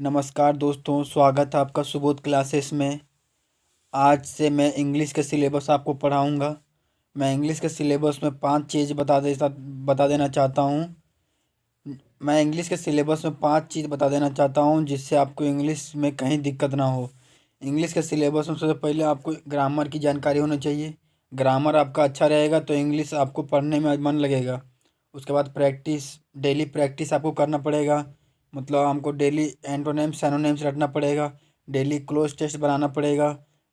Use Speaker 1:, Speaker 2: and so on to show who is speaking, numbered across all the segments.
Speaker 1: नमस्कार दोस्तों, स्वागत है आपका सुबोध क्लासेस में। आज से मैं इंग्लिश का सिलेबस आपको पढ़ाऊंगा। मैं इंग्लिश के सिलेबस में 5 चीज़ बता देना चाहता हूँ। मैं इंग्लिश के सिलेबस में 5 चीज़ बता देना चाहता हूँ जिससे आपको इंग्लिश में कहीं दिक्कत ना हो। इंग्लिश के सिलेबस में सबसे पहले आपको ग्रामर की जानकारी होनी चाहिए। ग्रामर आपका अच्छा रहेगा तो इंग्लिश आपको पढ़ने में मन लगेगा। उसके बाद डेली प्रैक्टिस आपको करना पड़ेगा। मतलब हमको डेली एंटोनिम्स सिनोनिम्स रटना पड़ेगा। डेली क्लोज टेस्ट बनाना पड़ेगा।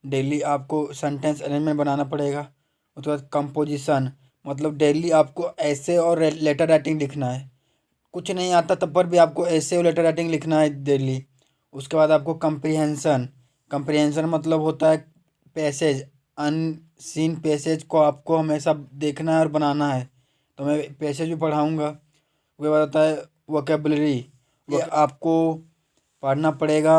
Speaker 1: डेली आपको सेंटेंस अरेंजमेंट बनाना पड़ेगा। उसके बाद कंपोजिशन, मतलब डेली आपको ऐसे और लेटर राइटिंग लिखना है। कुछ नहीं आता तब पर भी आपको ऐसे और लेटर राइटिंग लिखना है डेली। उसके बाद आपको कंप्रीहेंशन। कंप्रीहेंशन मतलब होता है पैसेज, अनसीन पैसेज को आपको हमेशा देखना है और बनाना है। तो मैं पैसेज भी पढ़ाऊँगा। उसके बाद आता है वोकेबलरी। ये आपको पढ़ना पड़ेगा।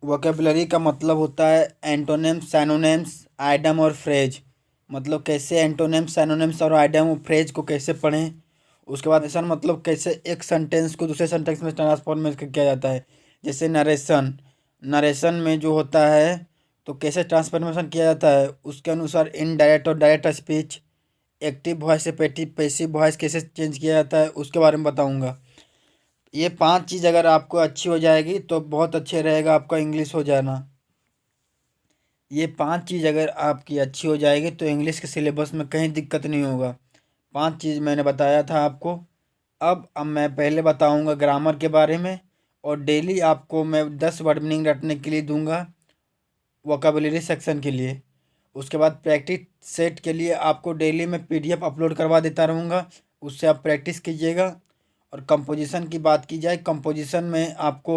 Speaker 1: वोकेबलरी का मतलब होता है एंटोनिम्स, सिनोनिम्स, आइडम और फ्रेज। मतलब कैसे एंटोनिम्स, सिनोनिम्स और आइडम और फ्रेज को कैसे पढ़ें। उसके बाद नरेशन, मतलब कैसे एक सेंटेंस को दूसरे सेंटेंस में ट्रांसफॉर्म में किया जाता है। जैसे नरेशन, नरेशन में जो होता है तो कैसे ट्रांसफॉर्मेशन किया जाता है उसके अनुसार इनडायरेक्ट और डायरेक्ट स्पीच, एक्टिव वॉइस से पैसिव वॉइस कैसे चेंज किया जाता है उसके बारे में बताऊंगा। ये 5 चीज़ अगर आपको अच्छी हो जाएगी तो बहुत अच्छे रहेगा आपका इंग्लिश हो जाना। ये 5 चीज़ अगर आपकी अच्छी हो जाएगी तो इंग्लिश के सिलेबस में कहीं दिक्कत नहीं होगा। 5 चीज़ मैंने बताया था आपको। अब मैं पहले बताऊंगा ग्रामर के बारे में। और डेली आपको मैं 10 वर्ड मीनिंग रटने के लिए दूंगा वोकेबलरी सेक्शन के लिए। उसके बाद प्रैक्टिस सेट के लिए आपको डेली मैं पीडीएफ अपलोड करवा देता रहूँगा, उससे आप प्रैक्टिस कीजिएगा। और कंपोजिशन की बात की जाए, कंपोजिशन में आपको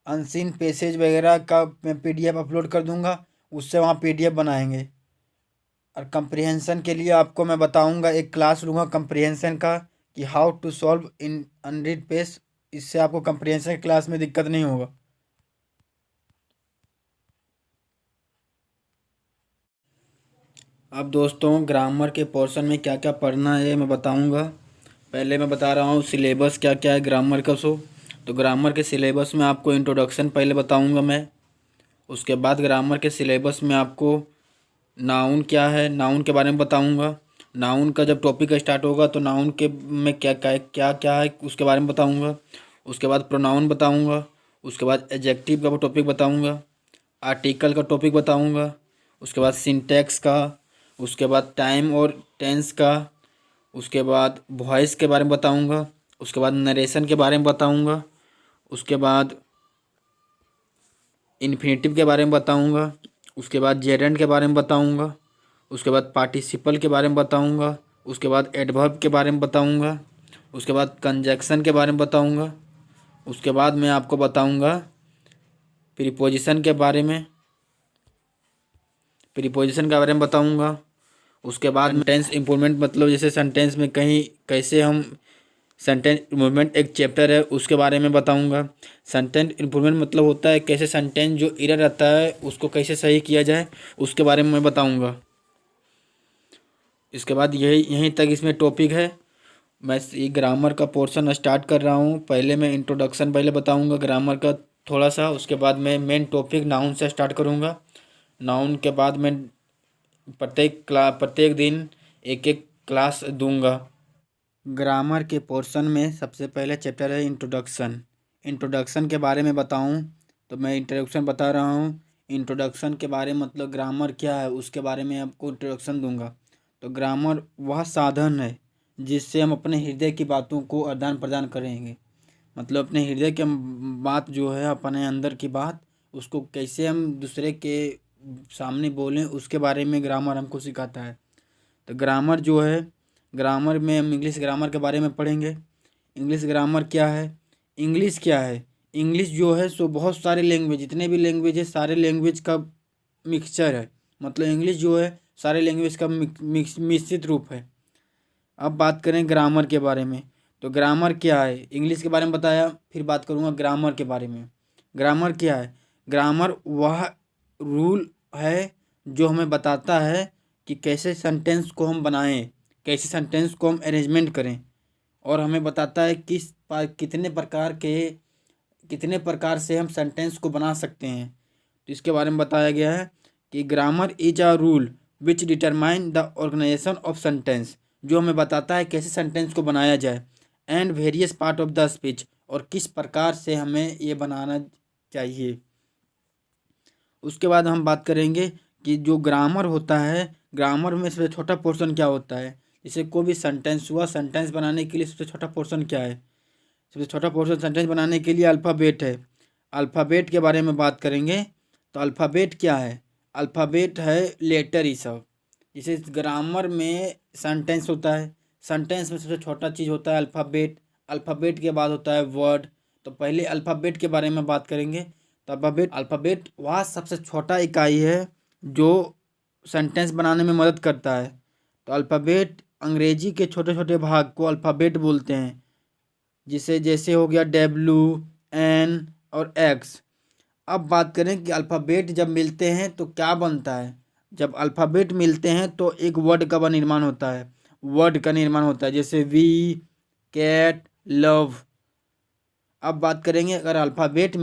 Speaker 1: अनसीन पैसेज वगैरह का मैं पीडीएफ अपलोड कर दूंगा, उससे वहाँ पीडीएफ बनाएंगे। और कंप्रीहेंशन के लिए आपको मैं बताऊंगा, एक क्लास लूँगा कंप्रीहेंशन का कि how to solve in 100 page. इससे आपको कंप्रीहेंशन क्लास में दिक्कत नहीं होगा। अब दोस्तों ग्रामर के पोर्शन में क्या क्या पढ़ना है मैं बताऊंगा। पहले मैं बता रहा हूँ सिलेबस क्या क्या है ग्रामर का। तो ग्रामर के सिलेबस में आपको इंट्रोडक्शन पहले बताऊंगा मैं। उसके बाद ग्रामर के सिलेबस में आपको नाउन क्या है, नाउन के बारे में बताऊंगा। नाउन का जब टॉपिक स्टार्ट होगा तो नाउन के में क्या क्या है उसके बारे में बताऊंगा। उसके बाद प्रोनाउन बताऊंगा। उसके बाद एडजेक्टिव का टॉपिक बताऊंगा। आर्टिकल का टॉपिक बताऊंगा। उसके बाद सिंटैक्स का। उसके बाद टाइम और टेंस का। उसके बाद वॉइस के बारे में बताऊंगा। उसके बाद नरेशन के बारे में बताऊंगा। उसके बाद इन्फिनेटिव के बारे में बताऊंगा। उसके बाद जेरेंड के बारे में बताऊंगा। उसके बाद पार्टिसिपल के बारे में बताऊंगा। उसके बाद एडवर्ब के बारे में बताऊंगा। उसके बाद कंजक्शन के बारे में बताऊंगा। उसके बाद मैं आपको बताऊंगा प्रीपोजिशन के बारे में, प्रीपोजिशन के बारे में बताऊंगा। उसके बाद सेंटेंस इम्प्रूवमेंट, मतलब जैसे सेंटेंस में कहीं कैसे हम सेंटेंस इम्प्रूवमेंट एक चैप्टर है उसके बारे में बताऊंगा। सेंटेंस इम्प्रूवमेंट मतलब होता है कैसे सेंटेंस जो एरर रहता है उसको कैसे सही किया जाए उसके बारे में मैं बताऊंगा। इसके बाद यही यहीं तक इसमें टॉपिक है। मैं ये ग्रामर का पोर्शन स्टार्ट कर रहा हूँ। पहले मैं इंट्रोडक्शन पहले बताऊंगा ग्रामर का थोड़ा सा। उसके बाद मैं मेन टॉपिक नाउन से स्टार्ट करूँगा। नाउन के बाद मैं प्रत्येक दिन एक एक क्लास दूंगा। ग्रामर के पोर्शन में सबसे पहले चैप्टर है इंट्रोडक्शन। इंट्रोडक्शन के बारे में बताऊं तो मैं इंट्रोडक्शन बता रहा हूं। इंट्रोडक्शन के बारे में मतलब ग्रामर क्या है उसके बारे में आपको इंट्रोडक्शन दूंगा। तो ग्रामर वह साधन है जिससे हम अपने हृदय की बातों को आदान प्रदान करेंगे। मतलब अपने हृदय के बात जो है, अपने अंदर की बात, उसको कैसे हम दूसरे के सामने बोलें उसके बारे में ग्रामर हमको सिखाता है। तो ग्रामर जो है, ग्रामर में हम इंग्लिश ग्रामर के बारे में पढ़ेंगे। इंग्लिश ग्रामर क्या है, इंग्लिश क्या है। इंग्लिश जो है सो बहुत सारे लैंग्वेज, जितने भी लैंग्वेज है सारे लैंग्वेज का मिक्सचर है। मतलब इंग्लिश जो है सारे लैंग्वेज का मिश्रित रूप है। अब बात करें ग्रामर के बारे में। तो ग्रामर क्या है, इंग्लिश के बारे में बताया, फिर बात करूँगा ग्रामर के बारे में। ग्रामर क्या है, ग्रामर वह रूल है जो हमें बताता है कि कैसे सेंटेंस को हम बनाएं, कैसे सेंटेंस को हम अरेंजमेंट करें। और हमें बताता है किस कितने प्रकार से हम सेंटेंस को बना सकते हैं। तो इसके बारे में बताया गया है कि grammar is a rule which determine the organisation of sentence, जो हमें बताता है कैसे सेंटेंस को बनाया जाए, and various part of the speech, और किस प्रकार से हमें ये बनाना चाहिए। उसके बाद हम बात करेंगे कि जो ग्रामर होता है, ग्रामर में सबसे छोटा पोर्शन क्या होता है। जैसे कोई भी सेंटेंस हुआ, सेंटेंस बनाने के लिए सबसे छोटा पोर्शन क्या है। सबसे छोटा पोर्शन सेंटेंस बनाने के लिए अल्फ़ाबेट है। अल्फ़ाबेट के बारे में बात करेंगे तो अल्फ़ाबेट क्या है। अल्फ़ाबेट है लेटर ही सब। जैसे ग्रामर में सेंटेंस होता है, सेंटेंस में सबसे छोटा चीज़ होता है अल्फ़ाबेट। अल्फ़ाबेट के बाद होता है वर्ड। तो पहले अल्फ़ाबेट के बारे में बात करेंगे। तो अल्फ़ाबेट वह सबसे छोटा इकाई है जो सेंटेंस बनाने में मदद करता है। तो अल्फ़ाबेट अंग्रेजी के छोटे छोटे भाग को अल्फ़ाबेट बोलते हैं, जिसे जैसे हो गया WN और X। अब बात करें कि अल्फ़ाबेट जब मिलते हैं तो क्या बनता है। जब अल्फ़ाबेट मिलते हैं तो एक वर्ड का निर्माण होता है, वर्ड का निर्माण होता है, जैसे वी, कैट, लव। अब बात करेंगे अगर अल्फ़ाबेट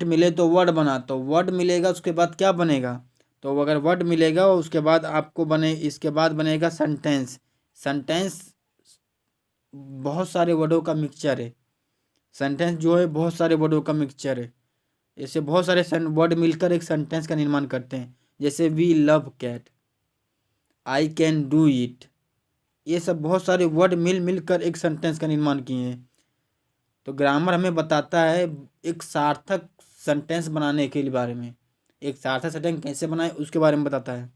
Speaker 1: मिले तो वर्ड बना, तो वर्ड मिलेगा उसके बाद क्या बनेगा। तो अगर वर्ड मिलेगा उसके बाद इसके बाद बनेगा सेंटेंस। सेंटेंस बहुत सारे वर्डों का मिक्सचर है। सेंटेंस जो है बहुत सारे वर्डों का मिक्सचर है। ऐसे बहुत सारे वर्ड मिलकर एक सेंटेंस का निर्माण करते हैं। जैसे we love cat, I can do it. ये सब बहुत सारे वर्ड मिलकर एक सेंटेंस का निर्माण किए हैं। तो ग्रामर हमें बताता है एक सार्थक सेंटेंस बनाने के बारे में, एक सार्थक सेंटेंस कैसे बनाए उसके बारे में बताता है।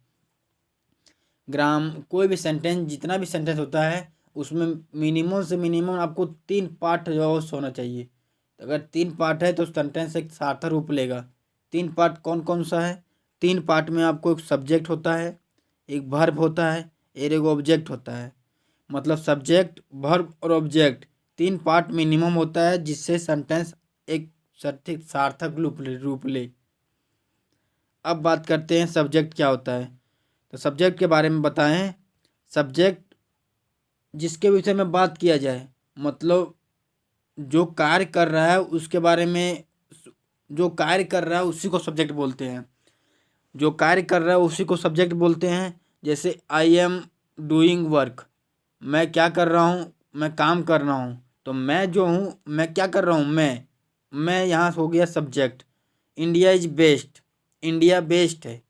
Speaker 1: कोई भी सेंटेंस, जितना भी सेंटेंस होता है उसमें मिनिमम से मिनिमम आपको 3 पार्ट जो होना चाहिए। तो अगर 3 पार्ट है तो सेंटेंस एक सार्थक रूप लेगा। 3 पार्ट कौन कौन सा है। 3 पार्ट में आपको एक सब्जेक्ट होता है, एक वर्ब होता है, एक ऑब्जेक्ट होता है। मतलब सब्जेक्ट, वर्ब और ऑब्जेक्ट 3 पार्ट मिनिमम होता है, जिससे सेंटेंस एक सार्थक रूप ले। अब बात करते हैं सब्जेक्ट क्या होता है। तो सब्जेक्ट के बारे में बताएं। सब्जेक्ट जिसके विषय में बात किया जाए, मतलब जो कार्य कर रहा है उसके बारे में, जो कार्य कर रहा है उसी को सब्जेक्ट बोलते हैं। जो कार्य कर रहा है उसी को सब्जेक्ट बोलते हैं। जैसे आई एम डूइंग वर्क, मैं क्या कर रहा हूँ, मैं काम कर रहा हूँ। तो मैं जो हूँ, मैं क्या कर रहा हूँ, मैं यहाँ हो गया subject. India is best, India best है।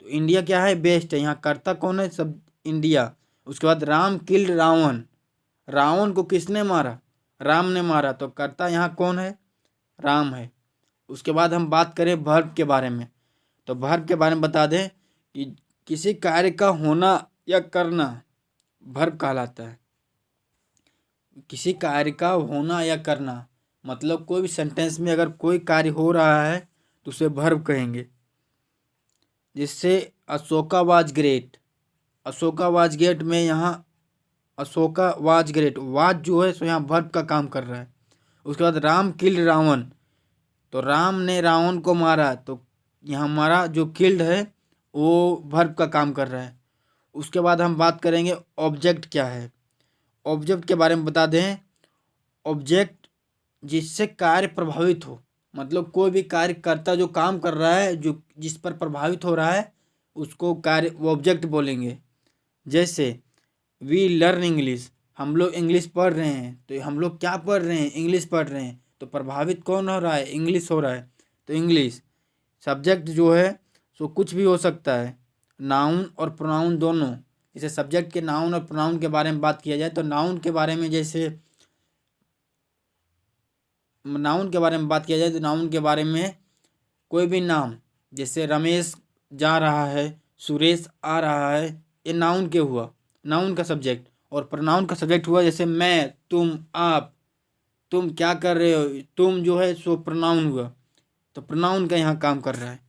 Speaker 1: तो इंडिया क्या है, बेस्ट है। यहाँ कर्ता कौन है, सब इंडिया। उसके बाद राम किल्ड रावण, रावण को किसने मारा, राम ने मारा। तो कर्ता यहाँ कौन है, राम है। उसके बाद हम बात करें वर्ब के बारे में। तो वर्ब के बारे में बता दें कि किसी कार्य का होना या करना वर्ब कहलाता है। किसी कार्य का होना या करना, मतलब कोई भी सेंटेंस में अगर कोई कार्य हो रहा है तो उसे वर्ब कहेंगे। जिससे Ashoka was great, Ashoka was great में यहाँ अशोका वाज ग्रेट, वाज जो है सो यहाँ वर्ब का काम कर रहा है। उसके बाद राम किल्ड रावण, तो राम ने रावण को मारा। तो यहाँ हमारा जो किल्ड है वो वर्ब का काम कर रहा है। उसके बाद हम बात करेंगे ऑब्जेक्ट क्या है। ऑब्जेक्ट के बारे में बता दें। ऑब्जेक्ट जिससे कार्य प्रभावित हो, मतलब कोई भी कार्य करता जो काम कर रहा है, जो जिस पर प्रभावित हो रहा है, उसको कार्य वो ऑब्जेक्ट बोलेंगे। जैसे वी लर्न इंग्लिश, हम लोग इंग्लिश पढ़ रहे हैं। तो हम लोग क्या पढ़ रहे हैं, इंग्लिश पढ़ रहे हैं। तो प्रभावित कौन हो रहा है, इंग्लिश हो रहा है। तो इंग्लिश सब्जेक्ट जो है सो कुछ भी हो सकता है, नाउन और प्रोनाउन दोनों। जैसे सब्जेक्ट के नाउन और प्रोनाउन के बारे में बात किया जाए तो नाउन के बारे में बात किया जाए तो नाउन के बारे में कोई भी नाम, जैसे रमेश जा रहा है, सुरेश आ रहा है, ये नाउन के हुआ, नाउन का सब्जेक्ट। और प्रोनाउन का सब्जेक्ट हुआ जैसे मैं, तुम, आप, तुम क्या कर रहे हो, तुम जो है सो प्रोनाउन हुआ। तो प्रोनाउन का यहाँ काम कर रहा है।